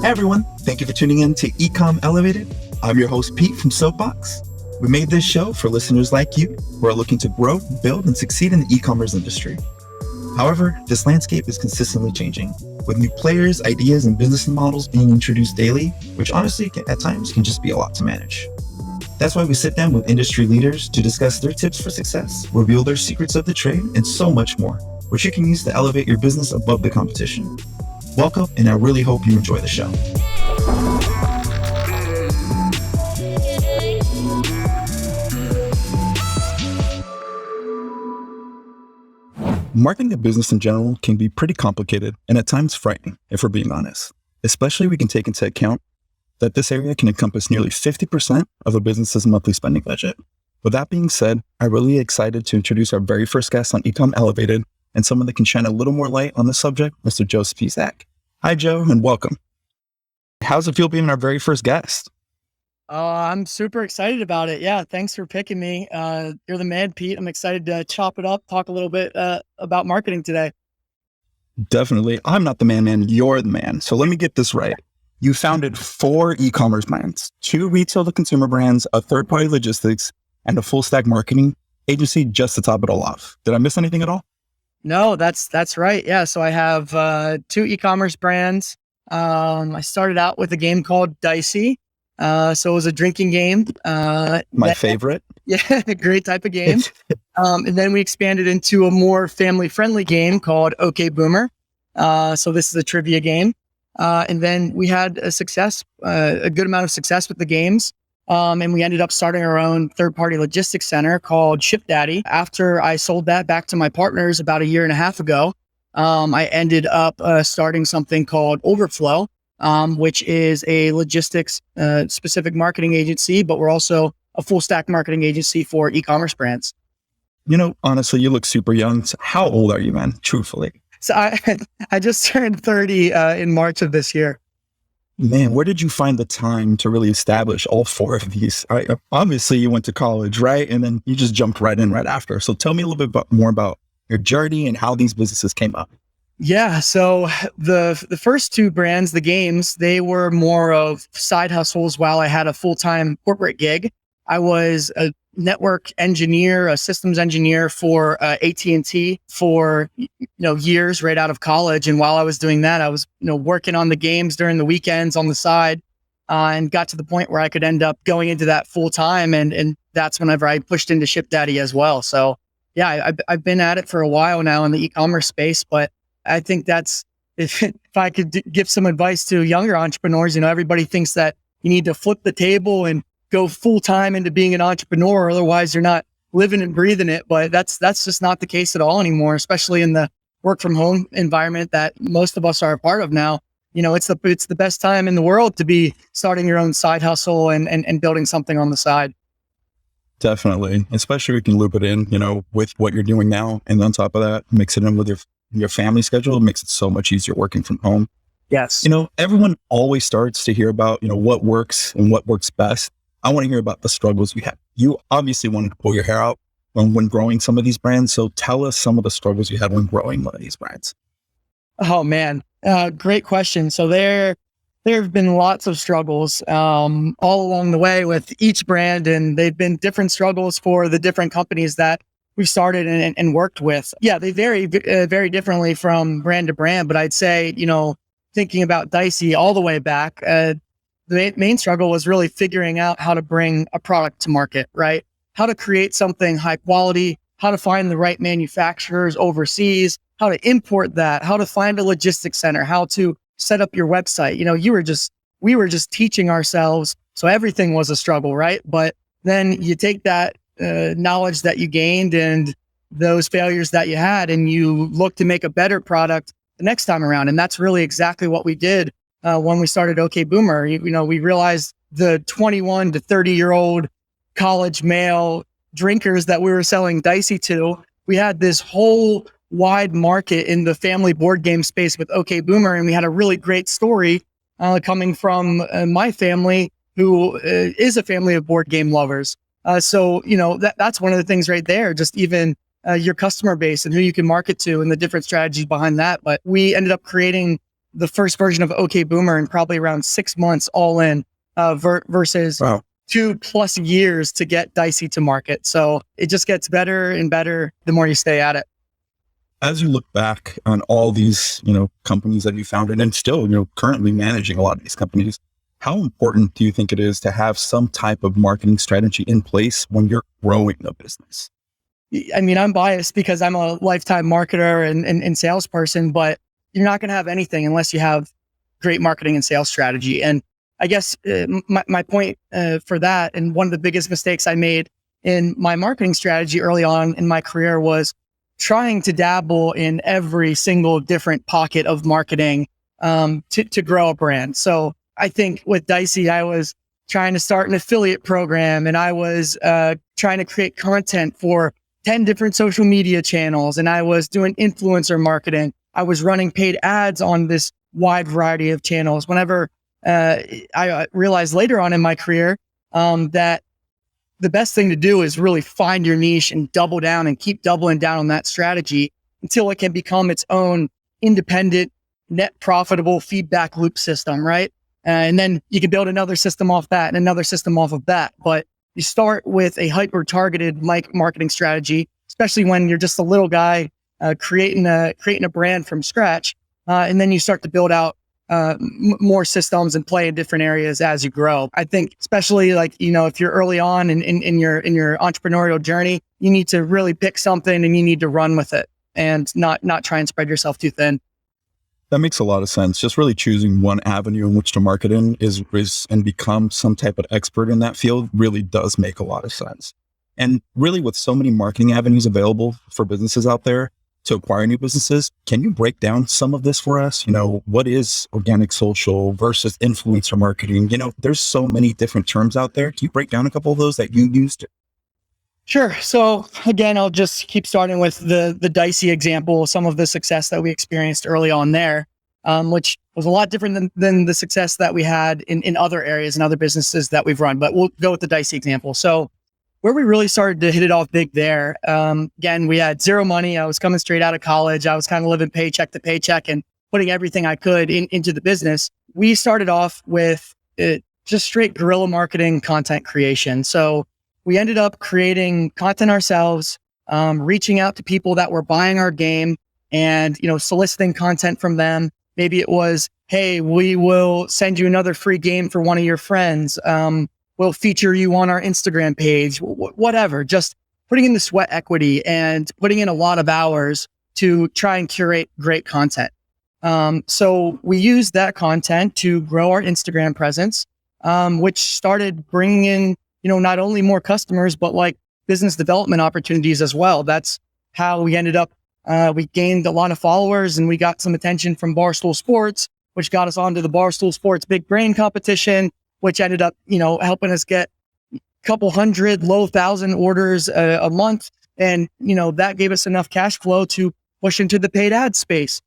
Hey everyone, thank you for tuning in to E-Comm Elevated. I'm your host, Pete from Soapbox. We made this show for listeners like you who are looking to grow, build, and succeed in the e-commerce industry. However, this landscape is consistently changing, with new players, ideas, and business models being introduced daily, which honestly, at times, can just be a lot to manage. That's why we sit down with industry leaders to discuss their tips for success, reveal their secrets of the trade, and so much more, which you can use to elevate your business above the competition. Welcome, and I really hope you enjoy the show. Marketing a business in general can be pretty complicated and at times frightening, if we're being honest. Especially we can take into account that this area can encompass nearly 50% of a business's monthly spending budget. With that being said, I'm really excited to introduce our very first guest on E-Comm Elevated and someone that can shine a little more light on the subject, Mr. Joe Spisak. Hi, Joe, and welcome. How's it feel being our very first guest? I'm super excited about it. Yeah, thanks for picking me. You're the man, Pete. I'm excited to chop it up, talk a little bit about marketing today. Definitely. I'm not the man, you're the man. So let me get this right. You founded 4 e-commerce brands, 2 retail to consumer brands, a third-party logistics, and a full-stack marketing agency just to top it all off. Did I miss anything at all? No, that's right. Yeah, so I have 2 e-commerce brands. I started out with a game called Dicey. So it was a drinking game. My favorite. Yeah, great type of game. And then we expanded into a more family-friendly game called OK Boomer. So this is a trivia game. And then we had a good amount of success with the games. And we ended up starting our own third-party logistics center called ShipDaddy. After I sold that back to my partners about 1.5 years ago, I ended up starting something called Overflow, which is a logistics specific marketing agency, but we're also a full stack marketing agency for e-commerce brands. You know, honestly, you look super young. So how old are you, man? Truthfully. So I just turned 30 in March of this year. Man, where did you find the time to really establish all 4 of these? Obviously, you went to college, right? And then you just jumped right in right after. So tell me a little bit more about your journey and how these businesses came up. Yeah, so the first 2 brands, the games, they were more of side hustles while I had a full-time corporate gig. I was a network engineer, a systems engineer for AT&T for years right out of college. And while I was doing that, I was working on the games during the weekends on the side, and got to the point where I could end up going into that full time. And that's whenever I pushed into ShipDaddy as well. So yeah, I've been at it for a while now in the e-commerce space, but I think that's, if I could give some advice to younger entrepreneurs, everybody thinks that you need to flip the table and go full time into being an entrepreneur. Otherwise you're not living and breathing it. But that's just not the case at all anymore, especially in the work from home environment that most of us are a part of now. It's the best time in the world to be starting your own side hustle and building something on the side. Definitely. Especially if you can loop it in, with what you're doing now. And on top of that, mix it in with your family schedule. It makes it so much easier working from home. Yes. Everyone always starts to hear about, what works and what works best. I want to hear about the struggles we had. You obviously wanted to pull your hair out when growing some of these brands. So tell us some of the struggles you had when growing one of these brands. Oh man, great question. So there have been lots of struggles all along the way with each brand, and they've been different struggles for the different companies that we started and worked with. Yeah, they vary very differently from brand to brand, but I'd say, thinking about Dicey all the way back, the main struggle was really figuring out how to bring a product to market, right? How to create something high quality, how to find the right manufacturers overseas, how to import that, how to find a logistics center, how to set up your website. We were just teaching ourselves. So everything was a struggle, right? But then you take that knowledge that you gained and those failures that you had, and you look to make a better product the next time around. And that's really exactly what we did when we started OK Boomer. We realized the 21 to 30-year-old college male drinkers that we were selling Dicey to, we had this whole wide market in the family board game space with OK Boomer. And we had a really great story coming from my family, who is a family of board game lovers. So that's one of the things right there, just even your customer base and who you can market to and the different strategies behind that. But we ended up creating the first version of OK Boomer in probably around 6 months all in versus Wow. 2+ years to get Dicey to market. So it just gets better and better the more you stay at it. As you look back on all these, companies that you founded and still, currently managing a lot of these companies, how important do you think it is to have some type of marketing strategy in place when you're growing a business? I mean, I'm biased because I'm a lifetime marketer and salesperson, but you're not going to have anything unless you have great marketing and sales strategy. And I guess my point for that, and one of the biggest mistakes I made in my marketing strategy early on in my career was trying to dabble in every single different pocket of marketing to grow a brand. So I think with Dicey, I was trying to start an affiliate program, and I was trying to create content for 10 different social media channels, and I was doing influencer marketing. I was running paid ads on this wide variety of channels. Whenever I realized later on in my career that the best thing to do is really find your niche and double down and keep doubling down on that strategy until it can become its own independent, net profitable feedback loop system, right? And then you can build another system off that and another system off of that. But you start with a hyper targeted marketing strategy, especially when you're just a little guy creating a brand from scratch. And then you start to build out more systems and play in different areas as you grow. I think especially if you're early on in your entrepreneurial journey, you need to really pick something and you need to run with it and not try and spread yourself too thin. That makes a lot of sense. Just really choosing one avenue in which to market in is and become some type of expert in that field really does make a lot of sense. And really, with so many marketing avenues available for businesses out there to acquire new businesses, can you break down some of this for us? What is organic social versus influencer marketing? There's so many different terms out there. Can you break down a couple of those that you used? Sure. So again, I'll just keep starting with the Dicey example, some of the success that we experienced early on there, which was a lot different than the success that we had in other areas and other businesses that we've run. But we'll go with the Dicey example. So where we really started to hit it off big there, again, we had zero money. I was coming straight out of college. I was kind of living paycheck to paycheck and putting everything I could into the business. We started off with just straight guerrilla marketing, content creation. So we ended up creating content ourselves, reaching out to people that were buying our game and, soliciting content from them. Maybe it was, hey, we will send you another free game for one of your friends. We'll feature you on our Instagram page, whatever. Just putting in the sweat equity and putting in a lot of hours to try and curate great content. So we used that content to grow our Instagram presence, which started bringing in not only more customers, but like business development opportunities as well. That's how we ended up, we gained a lot of followers and we got some attention from Barstool Sports, which got us onto the Barstool Sports Big Brain competition, which ended up, helping us get a couple hundred, low 1,000 orders a month. And, that gave us enough cash flow to push into the paid ad space.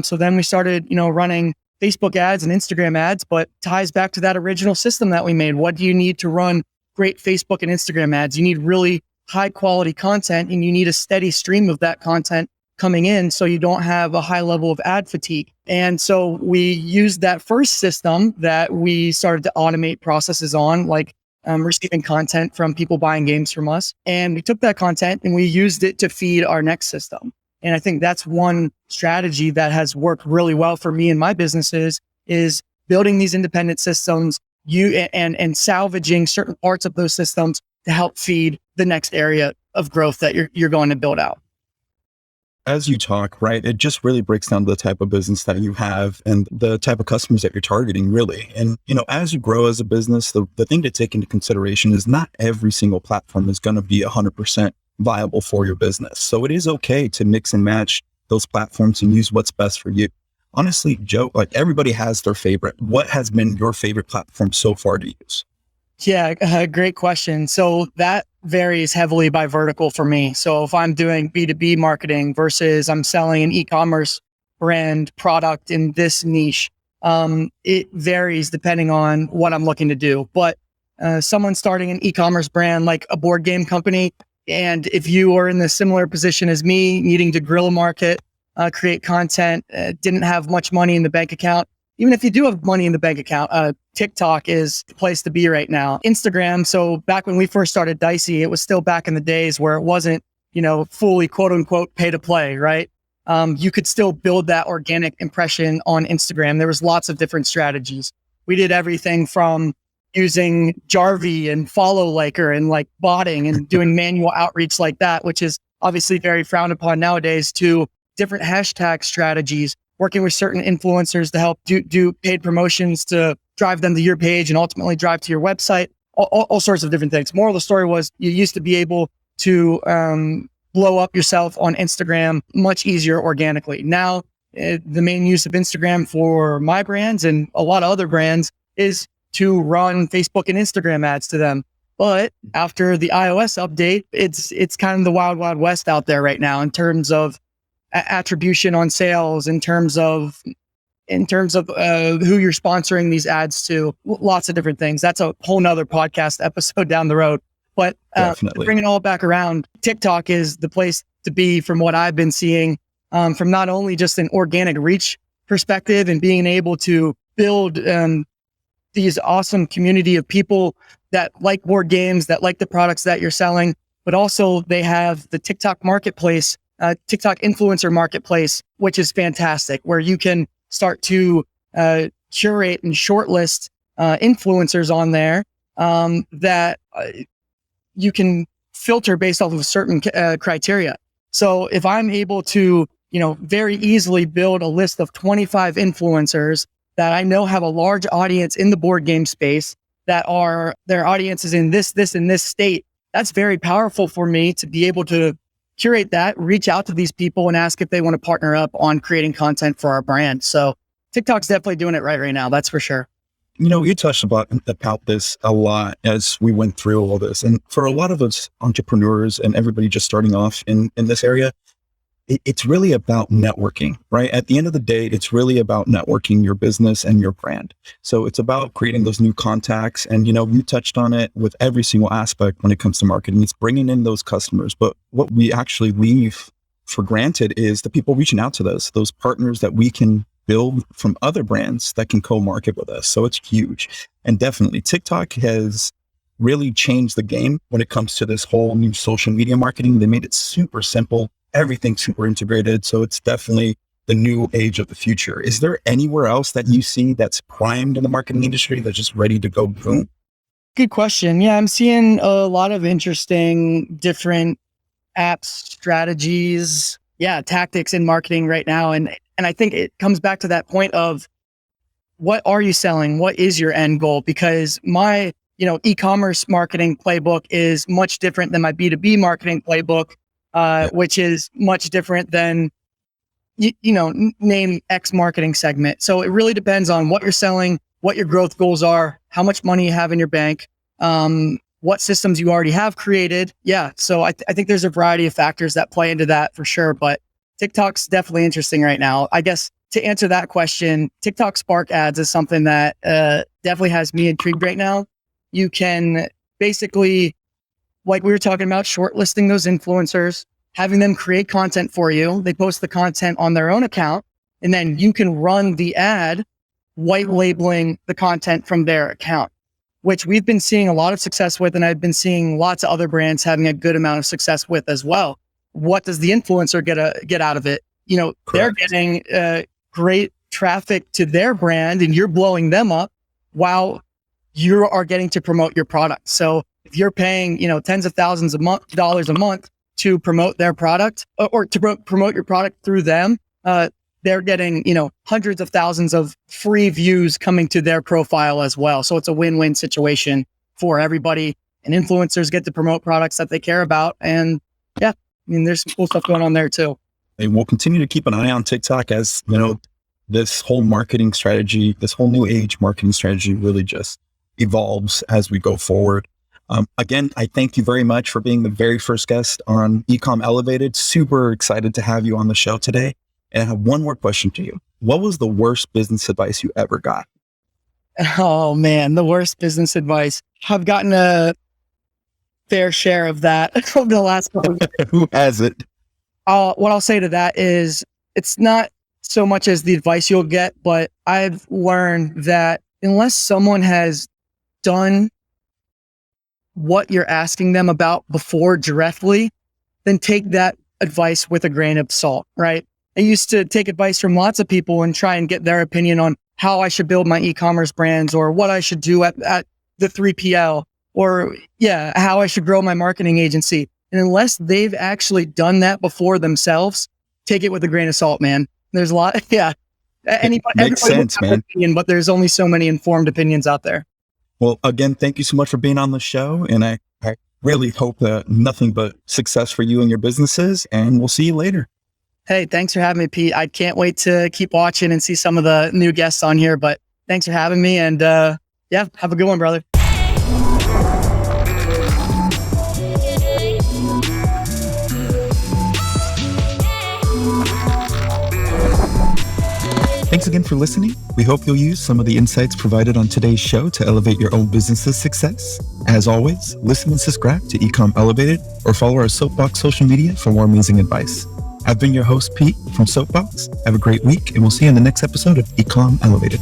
So then we started, running Facebook ads and Instagram ads, but ties back to that original system that we made. What do you need to run great Facebook and Instagram ads? You need really high quality content and you need a steady stream of that content coming in so you don't have a high level of ad fatigue. And so we used that first system that we started to automate processes on, like receiving content from people buying games from us. And we took that content and we used it to feed our next system. And I think that's one strategy that has worked really well for me and my businesses is building these independent systems, and salvaging certain parts of those systems to help feed the next area of growth that you're going to build out. As you talk, right, it just really breaks down the type of business that you have and the type of customers that you're targeting, really. And, as you grow as a business, the thing to take into consideration is not every single platform is going to be 100% viable for your business. So it is okay to mix and match those platforms and use what's best for you. Honestly, Joe, everybody has their favorite. What has been your favorite platform so far to use? Yeah, great question. So that varies heavily by vertical for me. So if I'm doing B2B marketing versus I'm selling an e-commerce brand product in this niche, it varies depending on what I'm looking to do. But someone starting an e-commerce brand like a board game company, and if you are in the similar position as me, needing to guerrilla market, create content, didn't have much money in the bank account. Even if you do have money in the bank account, TikTok is the place to be right now. Instagram. So back when we first started Dicey, it was still back in the days where it wasn't, fully quote unquote pay to play, right? You could still build that organic impression on Instagram. There was lots of different strategies. We did everything from using Jarvee and Follow Liker and like botting and doing manual outreach like that, which is obviously very frowned upon nowadays, to different hashtag strategies, working with certain influencers to help do paid promotions to drive them to your page and ultimately drive to your website, all sorts of different things. Moral of the story was you used to be able to blow up yourself on Instagram much easier organically. Now, the main use of Instagram for my brands and a lot of other brands is to run Facebook and Instagram ads to them. But after the iOS update, it's kind of the wild, wild west out there right now in terms of attribution on sales, in terms of who you're sponsoring these ads to, lots of different things. That's a whole nother podcast episode down the road. But to bring it all back around, TikTok is the place to be from what I've been seeing, from not only just an organic reach perspective and being able to build these awesome community of people that like board games, that like the products that you're selling, but also they have the TikTok marketplace, TikTok influencer marketplace, which is fantastic, where you can start to curate and shortlist influencers on there that you can filter based off of certain criteria. So if I'm able to, very easily build a list of 25 influencers that I know have a large audience in the board game space, that are their audiences in this, and this state, that's very powerful for me to be able to curate that, reach out to these people and ask if they want to partner up on creating content for our brand. So TikTok's definitely doing it right now. That's for sure. You touched about this a lot as we went through all this. And for a lot of us entrepreneurs and everybody just starting off in this area, it's really about networking, right? At the end of the day, it's really about networking your business and your brand. So it's about creating those new contacts. And, you touched on it with every single aspect when it comes to marketing. It's bringing in those customers. But what we actually leave for granted is the people reaching out to those partners that we can build from other brands that can co-market with us. So it's huge. And definitely TikTok has really changed the game when it comes to this whole new social media marketing. They made it super simple, everything super integrated. So it's definitely the new age of the future. Is there anywhere else that you see that's primed in the marketing industry that's just ready to go boom? Good question. Yeah, I'm seeing a lot of interesting different apps, strategies, tactics in marketing right now. And I think it comes back to that point of what are you selling? What is your end goal? Because my, e-commerce marketing playbook is much different than my B2B marketing playbook, which is much different than, name X marketing segment. So it really depends on what you're selling, what your growth goals are, how much money you have in your bank, what systems you already have created. Yeah. So I think there's a variety of factors that play into that for sure. But TikTok's definitely interesting right now. I guess to answer that question, TikTok Spark ads is something that definitely has me intrigued right now. You can basically, like we were talking about, shortlisting those influencers, having them create content for you. They post the content on their own account, and then you can run the ad white labeling the content from their account, which we've been seeing a lot of success with. And I've been seeing lots of other brands having a good amount of success with as well. What does the influencer get out of it? Correct. They're getting great traffic to their brand and you're blowing them up while you are getting to promote your product. So if you're paying, tens of thousands of dollars a month to promote their product or to promote your product through them, they're getting, hundreds of thousands of free views coming to their profile as well. So it's a win-win situation for everybody, and influencers get to promote products that they care about. And there's some cool stuff going on there too. And we'll continue to keep an eye on TikTok as, this whole marketing strategy, this whole new age marketing strategy really just evolves as we go forward. Again, I thank you very much for being the very first guest on E-Comm Elevated. Super excited to have you on the show today. And I have one more question to you. What was the worst business advice you ever got? Oh man, the worst business advice. I've gotten a fair share of that over the last couple of years. Who has it? What I'll say to that is it's not so much as the advice you'll get, but I've learned that unless someone has done what you're asking them about before directly, then take that advice with a grain of salt, right? I used to take advice from lots of people and try and get their opinion on how I should build my e-commerce brands or what I should do at the 3PL or how I should grow my marketing agency. And unless they've actually done that before themselves, take it with a grain of salt, man. There's a lot. Makes sense, man. Opinion, but there's only so many informed opinions out there. Well, again, thank you so much for being on the show. And I really hope that nothing but success for you and your businesses. And we'll see you later. Hey, thanks for having me, Pete. I can't wait to keep watching and see some of the new guests on here, but thanks for having me. And have a good one, brother. Thanks again for listening. We hope you'll use some of the insights provided on today's show to elevate your own business's success. As always, listen and subscribe to E-Comm Elevated or follow our Soapbox social media for more amazing advice. I've been your host, Pete from Soapbox. Have a great week, and we'll see you in the next episode of E-Comm Elevated.